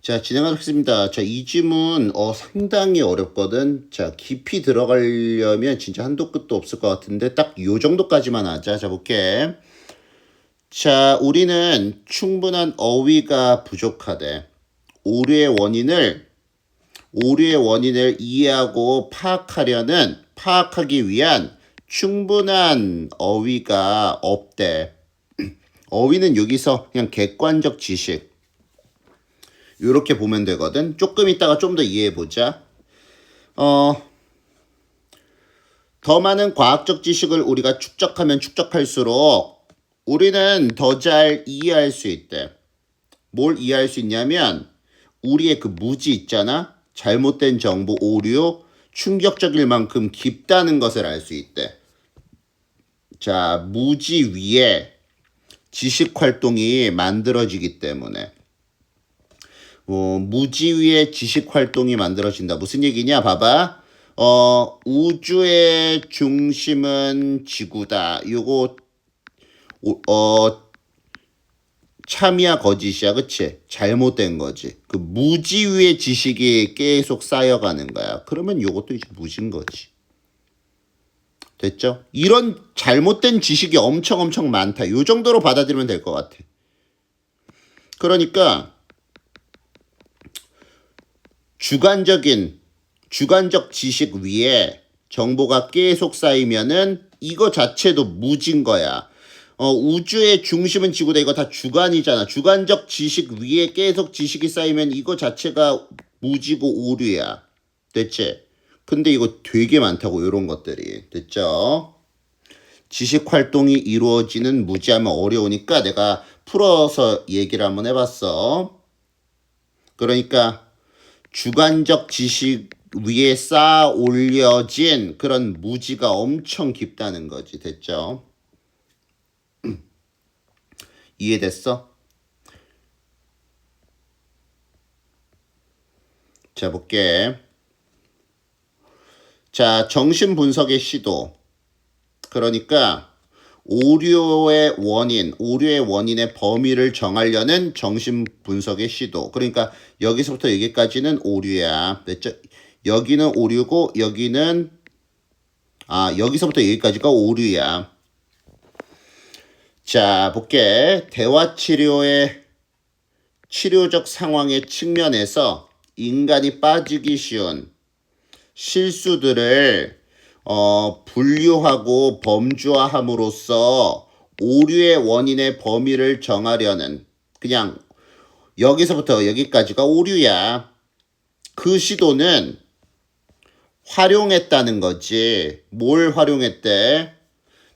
자, 진행하겠습니다. 자, 이 지문 상당히 어렵거든. 자, 깊이 들어가려면 진짜 한도 끝도 없을 것 같은데 딱 요 정도까지만 하자. 자, 볼게. 자, 우리는 충분한 어휘가 부족하대. 오류의 원인을 이해하고 파악하기 위한 충분한 어휘가 없대. 어휘는 여기서 그냥 객관적 지식 요렇게 보면 되거든. 조금 있다가 좀 더 이해해보자. 더 많은 과학적 지식을 우리가 축적하면 축적할수록 우리는 더 잘 이해할 수 있대. 뭘 이해할 수 있냐면 우리의 그 무지 있잖아. 잘못된 정보 오류, 충격적일 만큼 깊다는 것을 알 수 있대. 자, 무지 위에 지식 활동이 만들어지기 때문에 무지 위에 지식 활동이 만들어진다. 무슨 얘기냐? 봐봐. 우주의 중심은 지구다. 요거 참이야 거짓이야, 그치? 잘못된 거지. 그 무지 위에 지식이 계속 쌓여가는 거야. 그러면 요것도 이제 무진 거지. 됐죠? 이런 잘못된 지식이 엄청 많다. 요 정도로 받아들이면 될 것 같아. 그러니까 주관적 지식 위에 정보가 계속 쌓이면은 이거 자체도 무진 거야. 우주의 중심은 지구다. 이거 다 주관이잖아. 주관적 지식 위에 계속 지식이 쌓이면 이거 자체가 무지고 오류야. 됐지? 근데 이거 되게 많다고, 이런 것들이. 됐죠? 지식 활동이 이루어지는 무지하면 어려우니까 내가 풀어서 얘기를 한번 해봤어. 그러니까 주관적 지식 위에 쌓아 올려진 그런 무지가 엄청 깊다는 거지. 됐죠? 이해됐어? 자, 볼게. 자, 정신 분석의 시도. 그러니까 오류의 원인의 범위를 정하려는 정신 분석의 시도. 그러니까 여기서부터 여기까지는 오류야. 됐죠? 여기는 오류고 여기는 여기서부터 여기까지가 오류야. 자, 볼게. 대화 치료의 치료적 상황의 측면에서 인간이 빠지기 쉬운 실수들을 분류하고 범주화함으로써 오류의 원인의 범위를 정하려는, 그냥 여기서부터 여기까지가 오류야. 그 시도는 활용했다는 거지. 뭘 활용했대?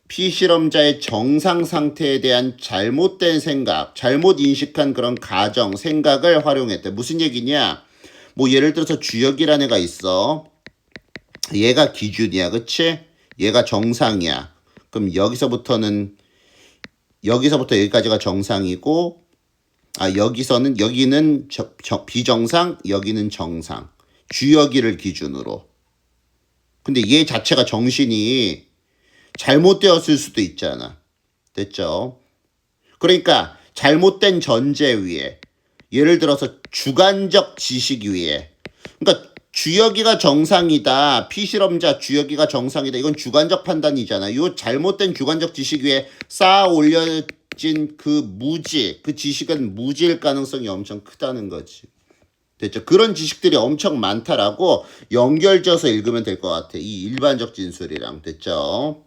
피실험자의 정상 상태에 대한 잘못된 생각, 잘못 인식한 그런 가정, 생각을 활용했대. 무슨 얘기냐? 뭐 예를 들어서 주혁이라는 애가 있어. 얘가 기준이야, 그치? 얘가 정상이야. 그럼 여기서부터 여기까지가 정상이고, 여기는 비정상, 여기는 정상. 주혁이를 기준으로. 근데 얘 자체가 정신이 잘못되었을 수도 있잖아. 됐죠? 그러니까 잘못된 전제 위에, 예를 들어서 주관적 지식 위에, 그러니까 주혁이가 정상이다, 피실험자 주혁이가 정상이다, 이건 주관적 판단이잖아. 이 잘못된 주관적 지식 위에 쌓아 올려진 그 지식은 무지일 가능성이 엄청 크다는 거지. 됐죠? 그런 지식들이 엄청 많다라고 연결져서 읽으면 될 것 같아. 이 일반적 진술이랑. 됐죠?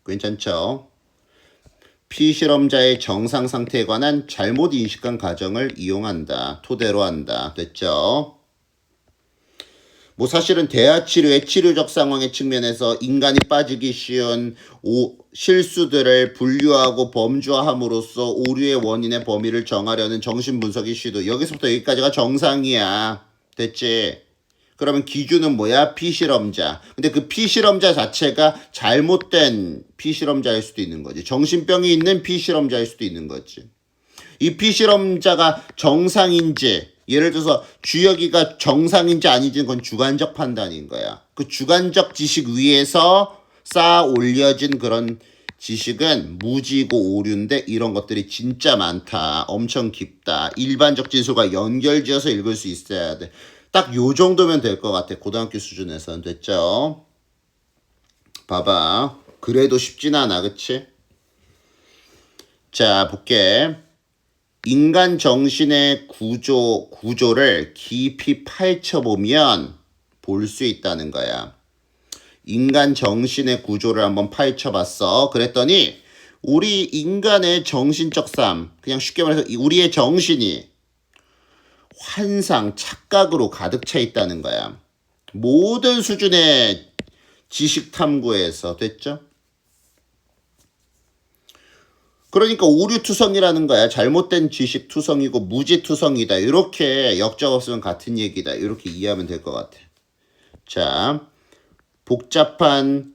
괜찮죠? 피실험자의 정상 상태에 관한 잘못 인식한 가정을 이용한다. 토대로 한다. 됐죠? 뭐 사실은 대화 치료의 치료적 상황의 측면에서 인간이 빠지기 쉬운 실수들을 분류하고 범주화함으로써 오류의 원인의 범위를 정하려는 정신분석의 시도. 여기서부터 여기까지가 정상이야. 됐지? 그러면 기준은 뭐야? 피실험자. 근데 그 피실험자 자체가 잘못된 피실험자일 수도 있는 거지. 정신병이 있는 피실험자일 수도 있는 거지. 이 피실험자가 정상인지, 예를 들어서 주혁이가 정상인지 아닌지는 그건 주관적 판단인 거야. 그 주관적 지식 위에서 쌓아 올려진 그런 지식은 무지고 오류인데 이런 것들이 진짜 많다. 엄청 깊다. 일반적 진술과 연결지어서 읽을 수 있어야 돼. 딱 요 정도면 될 것 같아. 고등학교 수준에서는. 됐죠? 봐봐. 그래도 쉽진 않아. 그치? 자, 볼게. 인간 정신의 구조를 깊이 파헤쳐보면 볼 수 있다는 거야. 인간 정신의 구조를 한번 파헤쳐봤어. 그랬더니 우리 인간의 정신적 삶, 그냥 쉽게 말해서 우리의 정신이 환상, 착각으로 가득 차 있다는 거야. 모든 수준의 지식 탐구에서. 됐죠? 그러니까 오류투성이라는 거야. 잘못된 지식투성이고 무지투성이다. 이렇게 역적 없으면 같은 얘기다. 이렇게 이해하면 될 것 같아. 자, 복잡한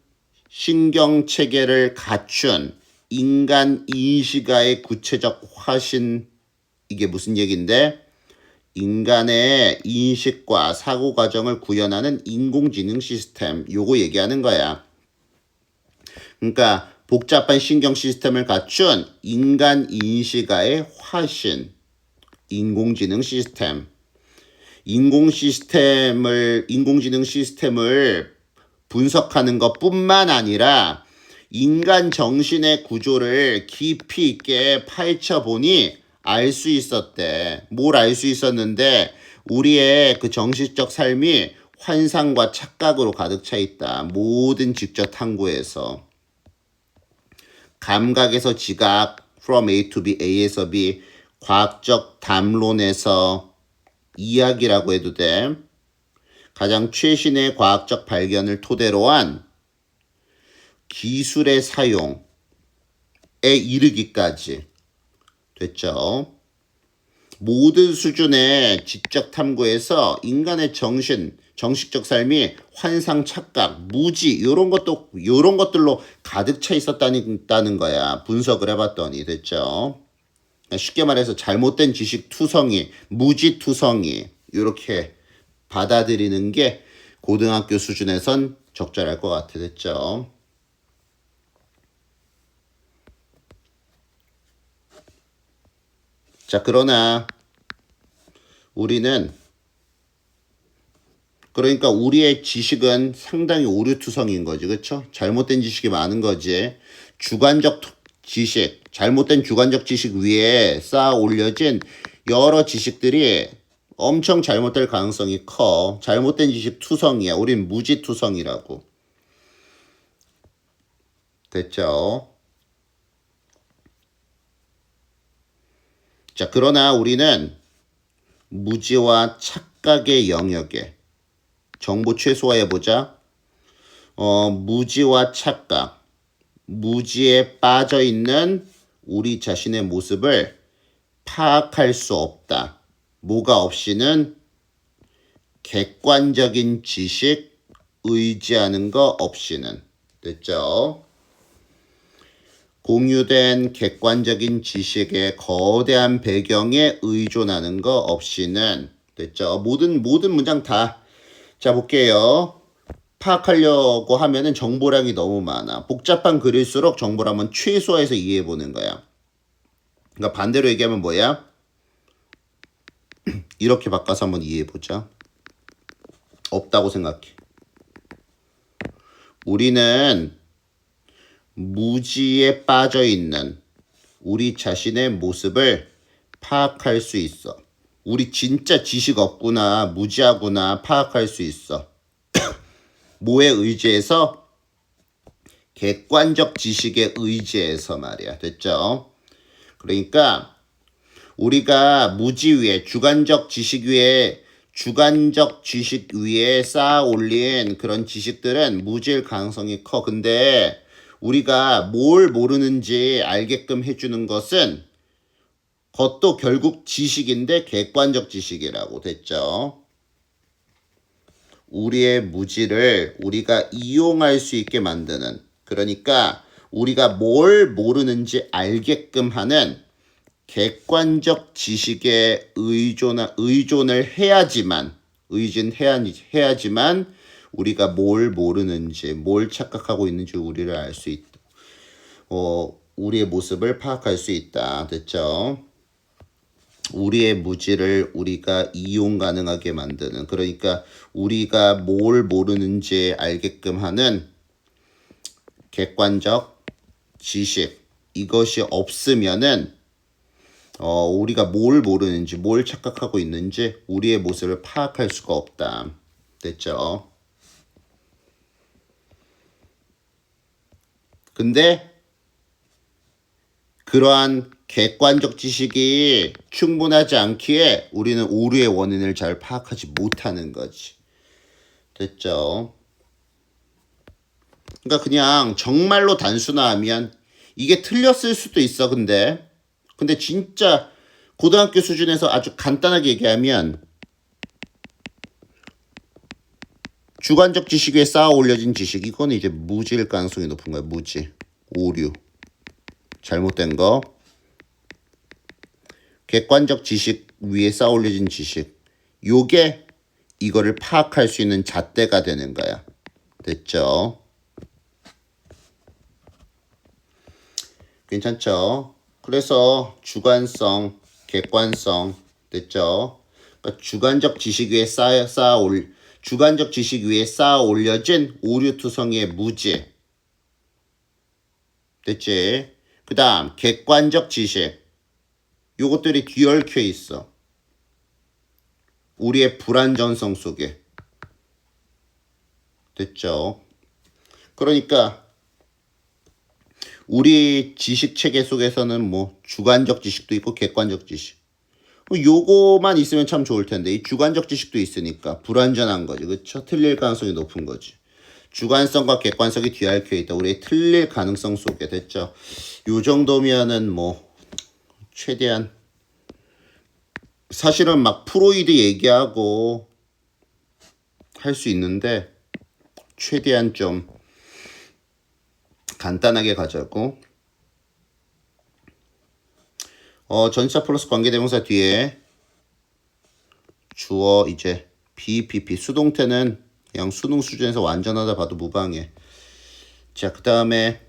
신경체계를 갖춘 인간 인식의 구체적 화신. 이게 무슨 얘기인데? 인간의 인식과 사고 과정을 구현하는 인공지능 시스템. 요거 얘기하는 거야. 그러니까 복잡한 신경 시스템을 갖춘 인간 인식의 화신. 인공지능 시스템. 인공지능 시스템을 분석하는 것뿐만 아니라 인간 정신의 구조를 깊이 있게 파헤쳐 보니 알 수 있었대. 뭘 알 수 있었는데 우리의 그 정신적 삶이 환상과 착각으로 가득 차 있다. 모든 직접 탐구에서. 감각에서 지각, from A to B, A에서 B, 과학적 담론에서 이야기라고 해도 돼. 가장 최신의 과학적 발견을 토대로 한 기술의 사용에 이르기까지. 됐죠? 모든 수준의 지적 탐구에서 인간의 정식적 삶이 환상, 착각, 무지 요런 것들로 가득 차 있었다는 거야. 분석을 해봤더니. 됐죠? 쉽게 말해서 잘못된 지식 투성이, 무지 투성이 이렇게 받아들이는 게 고등학교 수준에선 적절할 것 같아. 됐죠? 자, 그러나 그러니까 우리의 지식은 상당히 오류투성인 거지. 그렇죠? 잘못된 지식이 많은 거지. 잘못된 주관적 지식 위에 쌓아 올려진 여러 지식들이 엄청 잘못될 가능성이 커. 잘못된 지식 투성이야. 우린 무지투성이라고. 됐죠? 자, 그러나 우리는 무지와 착각의 영역에 정보 최소화해보자. 무지와 착각, 무지에 빠져있는 우리 자신의 모습을 파악할 수 없다. 뭐가 없이는 객관적인 지식 의지하는 거 없이는. 됐죠? 공유된 객관적인 지식의 거대한 배경에 의존하는 거 없이는. 됐죠? 모든 문장 다. 자, 볼게요. 파악하려고 하면은 정보량이 너무 많아. 복잡한 글일수록 정보량은 최소화해서 이해해보는 거야. 그러니까 반대로 얘기하면 뭐야? 이렇게 바꿔서 한번 이해해보자. 없다고 생각해. 우리는 무지에 빠져있는 우리 자신의 모습을 파악할 수 있어. 우리 진짜 지식 없구나, 무지하구나 파악할 수 있어. 뭐에 의지해서? 객관적 지식에 의지해서 말이야. 됐죠? 그러니까 우리가 무지 위에 주관적 지식 위에 쌓아 올린 그런 지식들은 무지일 가능성이 커. 근데 우리가 뭘 모르는지 알게끔 해주는 것은 그것도 결국 지식인데 객관적 지식이라고. 됐죠? 우리의 무지를 우리가 이용할 수 있게 만드는, 그러니까 우리가 뭘 모르는지 알게끔 하는 객관적 지식에 의존을 해야지만 우리가 뭘 모르는지, 뭘 착각하고 있는지 우리를 알 수 있다. 우리의 모습을 파악할 수 있다. 됐죠? 우리의 무지를 우리가 이용 가능하게 만드는, 그러니까 우리가 뭘 모르는지 알게끔 하는 객관적 지식, 이것이 없으면은 우리가 뭘 모르는지, 뭘 착각하고 있는지 우리의 모습을 파악할 수가 없다. 됐죠? 근데 그러한 객관적 지식이 충분하지 않기에 우리는 오류의 원인을 잘 파악하지 못하는 거지. 됐죠? 그러니까 그냥 정말로 단순화하면 이게 틀렸을 수도 있어. 근데 진짜 고등학교 수준에서 아주 간단하게 얘기하면 주관적 지식 위에 쌓아 올려진 지식, 이건 이제 무지일 가능성이 높은 거야. 무지, 오류, 잘못된 거. 객관적 지식 위에 쌓아 올려진 지식, 요게 이거를 파악할 수 있는 잣대가 되는 거야. 됐죠? 괜찮죠? 그래서 주관성, 객관성, 됐죠? 그러니까 주관적 지식 위에 쌓아 올려진 오류투성이의 무지. 됐지? 그 다음 객관적 지식, 요것들이 뒤얽혀 있어. 우리의 불완전성 속에. 됐죠? 그러니까 우리 지식 체계 속에서는 뭐 주관적 지식도 있고 객관적 지식, 요거만 있으면 참 좋을 텐데 이 주관적 지식도 있으니까 불완전한 거지. 그쵸? 틀릴 가능성이 높은 거지. 주관성과 객관성이 뒤얽혀 있다. 우리의 틀릴 가능성 속에. 됐죠? 요 정도면은 뭐 최대한, 사실은 막 프로이드 얘기하고 할 수 있는데 최대한 좀 간단하게 가자고. 전치사 플러스 관계대명사 뒤에 주어 이제 BPP, 수동태는 그냥 수능 수준에서 완전하다 봐도 무방해. 자, 그 다음에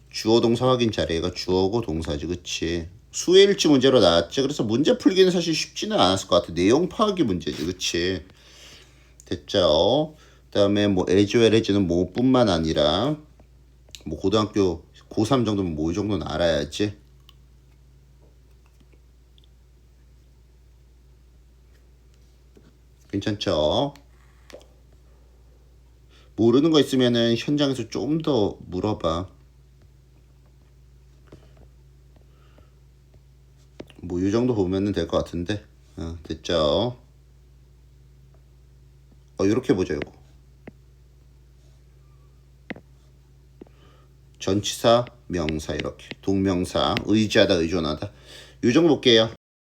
주어 동사 확인 자리. 얘가 주어고 동사지. 그치? 수일치 문제로 나왔지. 그래서 문제 풀기는 사실 쉽지는 않았을 것 같아. 내용 파악이 문제지. 그치? 됐죠? 그 다음에 뭐 as well as는 뭐뿐만 아니라 뭐 고등학교 고3 정도면 뭐 이 정도는 알아야지. 괜찮죠? 모르는 거 있으면은 현장에서 좀 더 물어봐. 뭐 이 정도 보면은 될 것 같은데. 됐죠? 이렇게 보자. 이거 전치사 명사, 이렇게 동명사 의지하다 의존하다, 이 정도 볼게요.